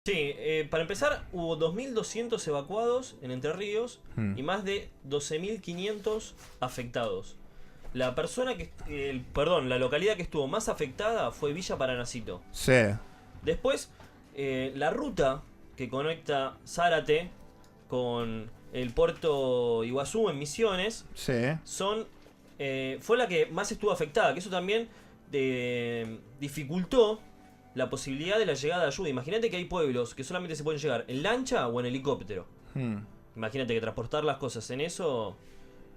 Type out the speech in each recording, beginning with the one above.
Sí, para empezar, hubo 2.200 evacuados en Entre Ríos y más de 12.500 afectados. La localidad que estuvo más afectada fue Villa Paranacito. Sí, Después, la ruta que conecta Zárate con el puerto Iguazú en Misiones sí. fue la que más estuvo afectada, que eso también dificultó la posibilidad de la llegada de ayuda. Imagínate que hay pueblos que solamente se pueden llegar en lancha o en helicóptero. Mm, Imagínate que transportar las cosas en eso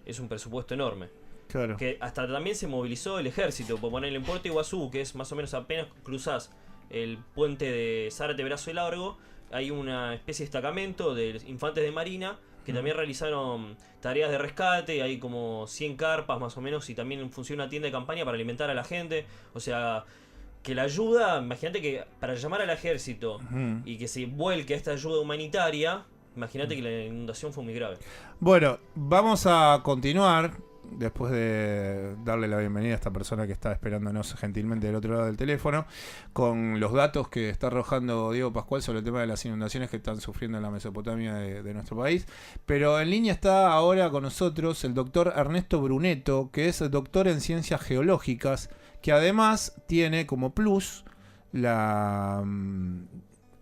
es un presupuesto enorme. claro. Que hasta también se movilizó el ejército. Por poner en Puerto Iguazú, que es más o menos apenas cruzás el puente de Zárate Brazo y Largo, hay una especie de destacamento de infantes de marina que también realizaron tareas de rescate. Hay como 100 carpas más o menos y también funciona una tienda de campaña para alimentar a la gente. O sea, que la ayuda, imagínate que para llamar al ejército Mm. y que se vuelque a esta ayuda humanitaria, imagínate que la inundación fue muy grave. Bueno, vamos a continuar después de darle la bienvenida a esta persona que está esperándonos gentilmente del otro lado del teléfono, con los datos que está arrojando Diego Pascual sobre el tema de las inundaciones que están sufriendo en la Mesopotamia de nuestro país. Pero en línea está ahora con nosotros el doctor Ernesto Bruneto, que es doctor en ciencias geológicas, que además tiene como plus la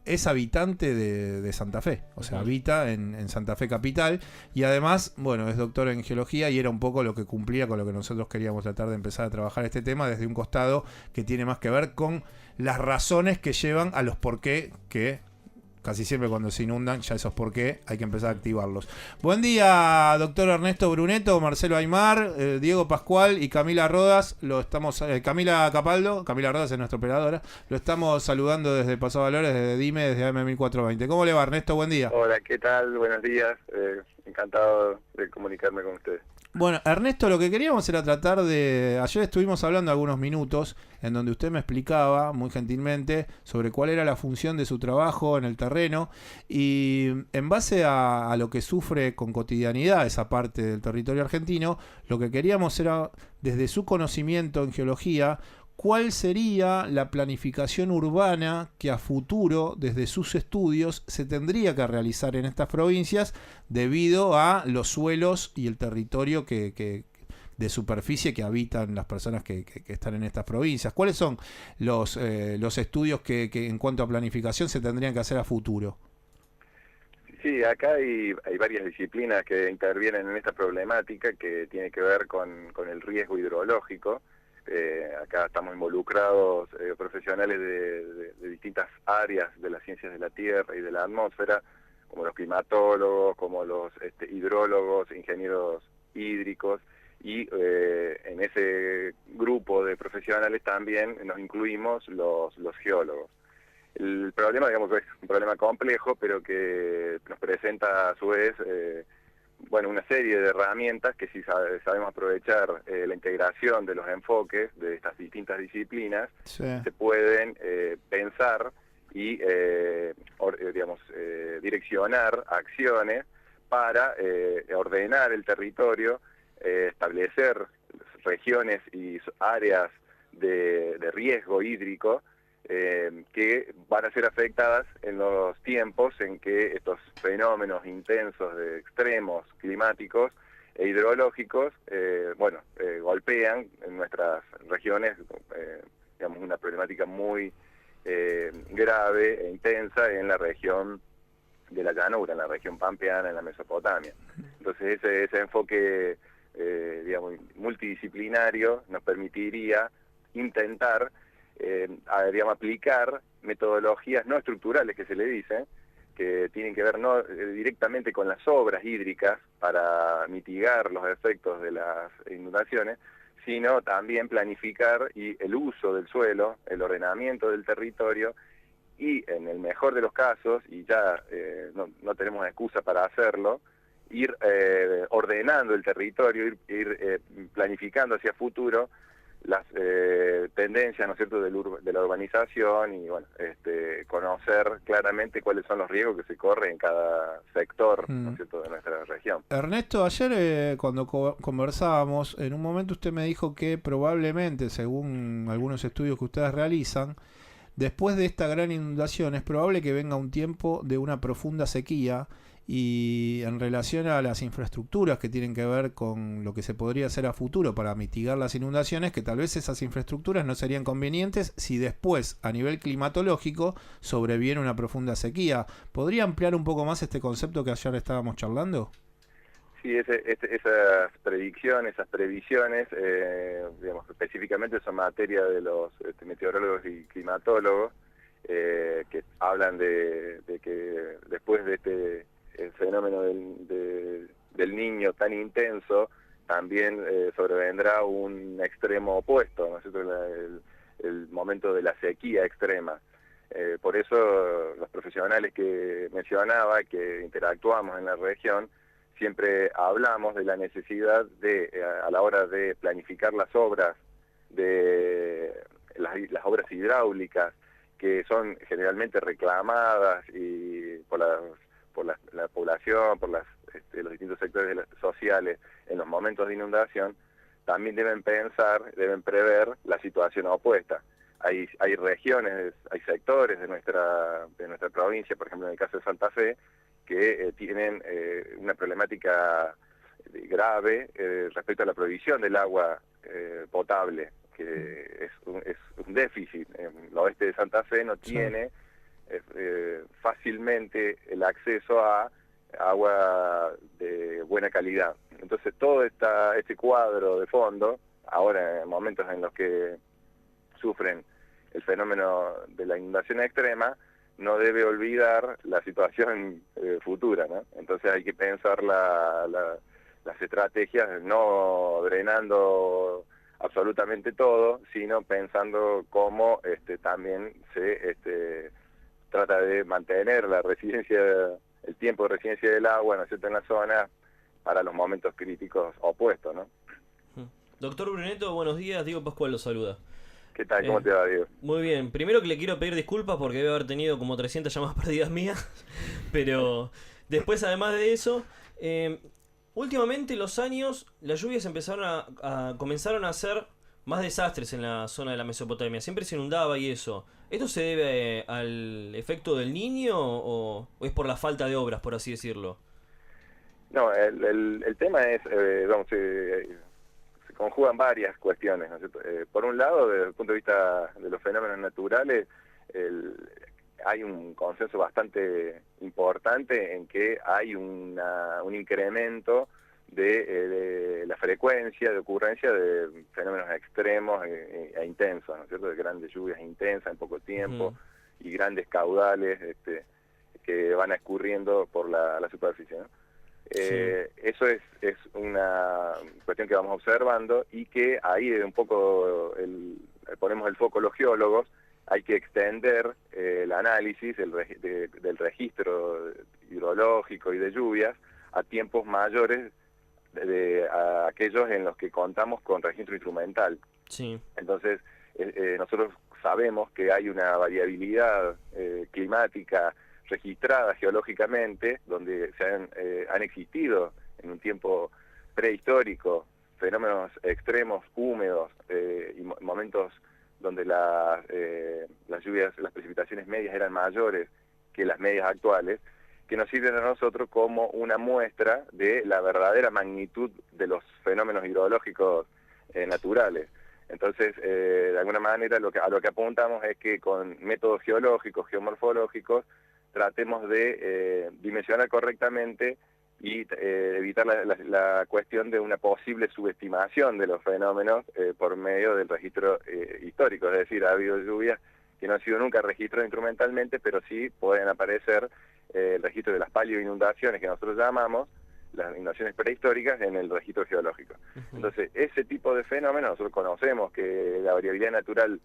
es habitante de Santa Fe, o sea, habita en Santa Fe capital y además, bueno, es doctor en geología y era un poco lo que cumplía con lo que nosotros queríamos tratar de empezar a trabajar este tema desde un costado que tiene más que ver con las razones que llevan a los por qué que casi siempre cuando se inundan, ya esos por qué hay que empezar a activarlos. Buen día, doctor Ernesto Bruneto, Marcelo Aymar, Diego Pascual y Camila Rodas. Camila Capaldo, Camila Rodas es nuestra operadora. Lo estamos saludando desde Paso Valores, desde Dime, desde AM1420. ¿Cómo le va, Ernesto? Buen día. Hola, ¿qué tal? Buenos días. Encantado de comunicarme con ustedes. Bueno, Ernesto, lo que queríamos era tratar de... Ayer estuvimos hablando algunos minutos en donde usted me explicaba muy gentilmente sobre cuál era la función de su trabajo en el terreno y en base a lo que sufre con cotidianidad esa parte del territorio argentino, lo que queríamos era, desde su conocimiento en geología, ¿cuál sería la planificación urbana que a futuro, desde sus estudios, se tendría que realizar en estas provincias debido a los suelos y el territorio de superficie que habitan las personas que están en estas provincias? ¿Cuáles son los estudios que en cuanto a planificación se tendrían que hacer a futuro? Sí, acá hay varias disciplinas que intervienen en esta problemática que tiene que ver con el riesgo hidrológico. Acá estamos involucrados profesionales de distintas áreas de las ciencias de la Tierra y de la atmósfera, como los climatólogos, como los hidrólogos, ingenieros hídricos, y en ese grupo de profesionales también nos incluimos los geólogos. El problema, digamos, es un problema complejo, pero que nos presenta a su vez una serie de herramientas que si sabemos aprovechar la integración de los enfoques de estas distintas disciplinas, Sí. se pueden pensar y direccionar acciones para ordenar el territorio, establecer regiones y áreas de riesgo hídrico que van a ser afectadas en los tiempos en que estos fenómenos intensos de extremos climáticos e hidrológicos golpean en nuestras regiones, una problemática muy grave e intensa en la región de la llanura, en la región pampeana, en la Mesopotamia. Entonces ese enfoque multidisciplinario nos permitiría intentar aplicar metodologías no estructurales, que se le dice, que tienen que ver no directamente con las obras hídricas para mitigar los efectos de las inundaciones, sino también planificar y el uso del suelo, el ordenamiento del territorio y, en el mejor de los casos, y ya no tenemos excusa para hacerlo, ir ordenando el territorio, ir planificando hacia futuro las tendencias, ¿no es cierto?, de la urbanización y conocer claramente cuáles son los riesgos que se corren en cada sector, ¿no es cierto?, de nuestra región. Ernesto, ayer cuando conversábamos, en un momento usted me dijo que probablemente, según algunos estudios que ustedes realizan, Después de esta gran inundación es probable que venga un tiempo de una profunda sequía y en relación a las infraestructuras que tienen que ver con lo que se podría hacer a futuro para mitigar las inundaciones, que tal vez esas infraestructuras no serían convenientes si después, a nivel climatológico, sobreviene una profunda sequía. ¿Podría ampliar un poco más este concepto que ayer estábamos charlando? Sí, esas predicciones, esas previsiones, digamos, específicamente son materia de los meteorólogos y climatólogos, que hablan de que después de el fenómeno del Niño tan intenso, también sobrevendrá un extremo opuesto, ¿no es cierto? El momento de la sequía extrema. Por eso los profesionales que mencionaba, que interactuamos en la región, siempre hablamos de la necesidad de, a la hora de planificar las obras, de las obras hidráulicas, que son generalmente reclamadas y por la población, por los distintos sectores sociales en los momentos de inundación, también deben prever la situación opuesta. Hay regiones, hay sectores de nuestra provincia, por ejemplo en el caso de Santa Fe, que tienen una problemática grave respecto a la provisión del agua potable, que es un déficit. En el oeste de Santa Fe no tiene fácilmente el acceso a agua de buena calidad. Entonces todo este cuadro de fondo, ahora en momentos en los que sufren el fenómeno de la inundación extrema, no debe olvidar la situación futura, ¿no? Entonces hay que pensar las estrategias, no drenando absolutamente todo, sino pensando cómo también se trata de mantener la residencia, el tiempo de residencia del agua, ¿no es cierto?, en la zona para los momentos críticos opuestos, ¿no? Doctor Bruneto, buenos días, Diego Pascual lo saluda. ¿Qué tal? ¿Cómo te va, Diego? Muy bien. Primero que le quiero pedir disculpas porque debe haber tenido como 300 llamadas perdidas mías. Pero después, además de eso, últimamente los años, las lluvias comenzaron a hacer más desastres en la zona de la Mesopotamia. Siempre se inundaba y eso. ¿Esto se debe al efecto del Niño o es por la falta de obras, por así decirlo? No, el tema es, se conjugan varias cuestiones, ¿no es cierto? Por un lado, desde el punto de vista de los fenómenos naturales, hay un consenso bastante importante en que hay un incremento de la frecuencia de ocurrencia de fenómenos extremos e intensos, ¿no es cierto?, de grandes lluvias intensas en poco tiempo y grandes caudales que van escurriendo por la superficie, ¿no? Eso es una cuestión que vamos observando y que ahí un poco ponemos el foco los geólogos. Hay que extender el análisis del registro hidrológico y de lluvias a tiempos mayores a aquellos en los que contamos con registro instrumental. Sí. Entonces, nosotros sabemos que hay una variabilidad climática registrada geológicamente, donde han existido en un tiempo prehistórico fenómenos extremos, húmedos, y momentos donde las lluvias, las precipitaciones medias eran mayores que las medias actuales, que nos sirven a nosotros como una muestra de la verdadera magnitud de los fenómenos hidrológicos naturales. Entonces, de alguna manera, a lo que apuntamos es que con métodos geológicos, geomorfológicos, tratemos de dimensionar correctamente y evitar la cuestión de una posible subestimación de los fenómenos por medio del registro histórico. Es decir, ha habido lluvias que no han sido nunca registradas instrumentalmente, pero sí pueden aparecer el registro de las paleoinundaciones, que nosotros llamamos, las inundaciones prehistóricas, en el registro geológico. Entonces, ese tipo de fenómenos, nosotros conocemos que la variabilidad natural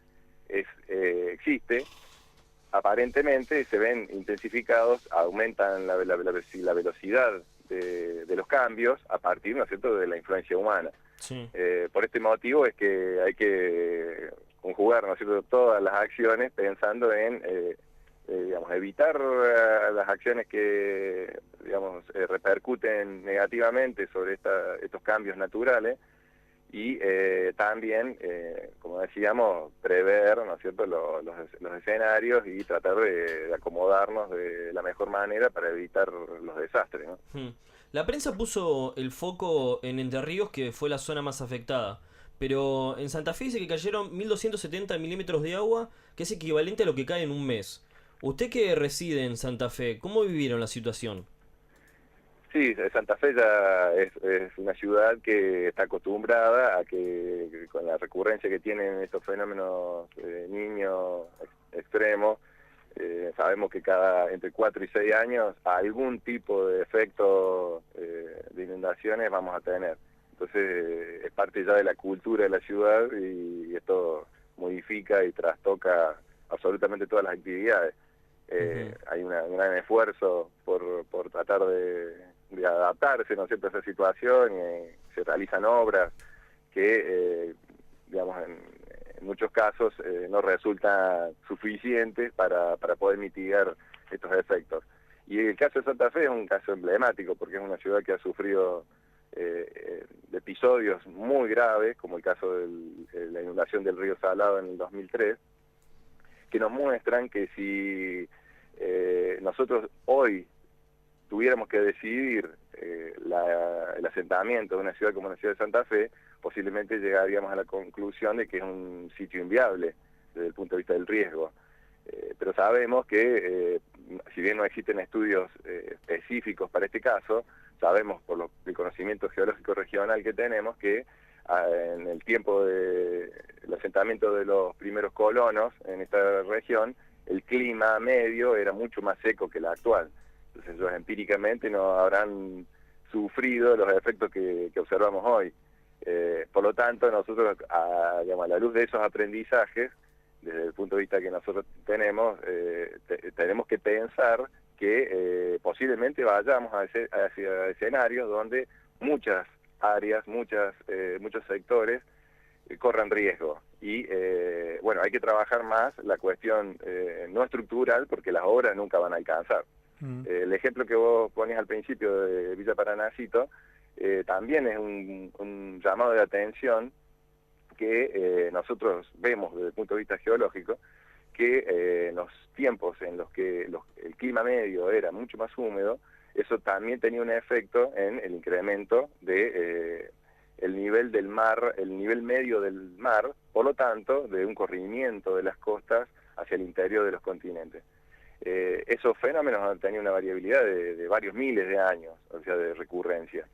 existe. Aparentemente se ven intensificados, aumentan la velocidad de los cambios a partir, ¿no es cierto?, de la influencia humana. Sí. Por este motivo es que hay que conjugar, ¿no es cierto?, todas las acciones pensando en evitar las acciones que repercuten negativamente sobre estos cambios naturales y también, como decíamos, prever, ¿no es cierto?, los escenarios y tratar de acomodarnos de la mejor manera para evitar los desastres, ¿no? La prensa puso el foco en Entre Ríos, que fue la zona más afectada. Pero en Santa Fe dice que cayeron 1270 milímetros de agua, que es equivalente a lo que cae en un mes. Usted que reside en Santa Fe, ¿cómo vivieron la situación? Sí, Santa Fe ya es una ciudad que está acostumbrada a que con la recurrencia que tienen estos fenómenos niños extremos, sabemos que cada entre 4 y 6 años algún tipo de efecto de inundaciones vamos a tener. Entonces es parte ya de la cultura de la ciudad y esto modifica y trastoca absolutamente todas las actividades. Hay un gran esfuerzo por tratar de adaptarse, ¿no es cierto?, a esa situación, y se realizan obras que, digamos, en muchos casos no resultan suficientes para poder mitigar estos efectos. Y el caso de Santa Fe es un caso emblemático porque es una ciudad que ha sufrido de episodios muy graves, como el caso de la inundación del río Salado en el 2003, que nos muestran que si nosotros hoy tuviéramos que decidir el asentamiento de una ciudad como la ciudad de Santa Fe, posiblemente llegaríamos a la conclusión de que es un sitio inviable desde el punto de vista del riesgo. Pero sabemos que, si bien no existen estudios específicos para este caso, sabemos por el conocimiento geológico regional que tenemos que en el tiempo del asentamiento de los primeros colonos en esta región, el clima medio era mucho más seco que el actual. Entonces ellos empíricamente no habrán sufrido los efectos que observamos hoy. Por lo tanto, nosotros, digamos, a la luz de esos aprendizajes, desde el punto de vista que nosotros tenemos, tenemos que pensar que posiblemente vayamos hacia escenarios donde muchas áreas, muchos sectores corran riesgo. Y bueno, hay que trabajar más la cuestión no estructural, porque las obras nunca van a alcanzar. El ejemplo que vos ponías al principio de Villa Paranacito también es un llamado de atención que nosotros vemos desde el punto de vista geológico, que en los tiempos en los que el clima medio era mucho más húmedo, eso también tenía un efecto en el incremento de el nivel del mar, el nivel medio del mar, por lo tanto, de un corrimiento de las costas hacia el interior de los continentes. Esos fenómenos han tenido una variabilidad de varios miles de años, o sea, de recurrencia,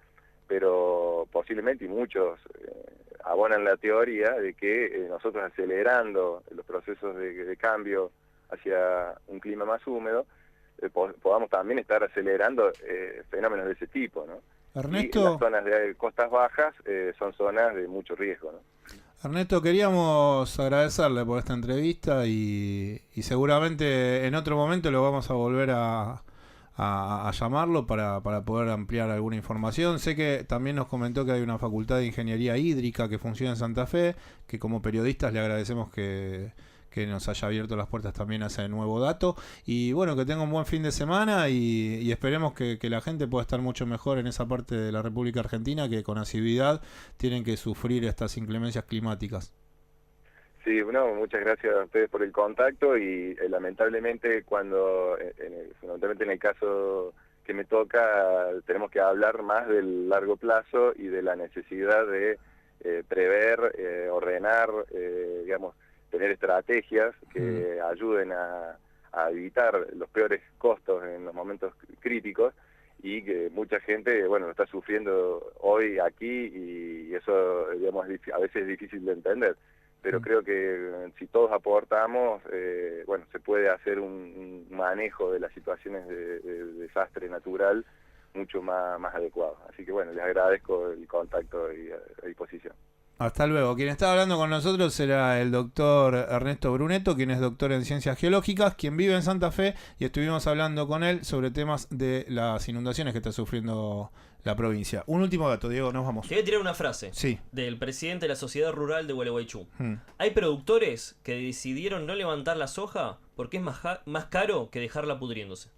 pero posiblemente, y muchos abonan la teoría de que nosotros acelerando los procesos de cambio hacia un clima más húmedo, podamos también estar acelerando fenómenos de ese tipo, ¿no? Ernesto, y las zonas de costas bajas son zonas de mucho riesgo, ¿no? Ernesto, queríamos agradecerle por esta entrevista y seguramente en otro momento lo vamos a volver a llamarlo para poder ampliar alguna información. Sé que también nos comentó que hay una facultad de ingeniería hídrica que funciona en Santa Fe, que como periodistas le agradecemos que nos haya abierto las puertas también a ese nuevo dato. Y bueno, que tenga un buen fin de semana y esperemos que la gente pueda estar mucho mejor en esa parte de la República Argentina que con asiduidad tienen que sufrir estas inclemencias climáticas. Sí, bueno, muchas gracias a ustedes por el contacto y lamentablemente fundamentalmente en el caso que me toca, tenemos que hablar más del largo plazo y de la necesidad de prever, ordenar, digamos, tener estrategias que ayuden a evitar los peores costos en los momentos críticos, y que mucha gente, bueno, lo está sufriendo hoy aquí, y eso, digamos, a veces es difícil de entender. Pero creo que si todos aportamos, bueno, se puede hacer un manejo de las situaciones de desastre natural mucho más adecuado. Así que bueno, les agradezco el contacto y la disposición. Hasta luego. Quien está hablando con nosotros era el doctor Ernesto Bruneto, quien es doctor en Ciencias Geológicas, quien vive en Santa Fe, y estuvimos hablando con él sobre temas de las inundaciones que está sufriendo la provincia. Un último dato, Diego, nos vamos. Te voy a tirar una frase del presidente de la Sociedad Rural de Gualeguaychú. Hay productores que decidieron no levantar la soja porque es más caro que dejarla pudriéndose.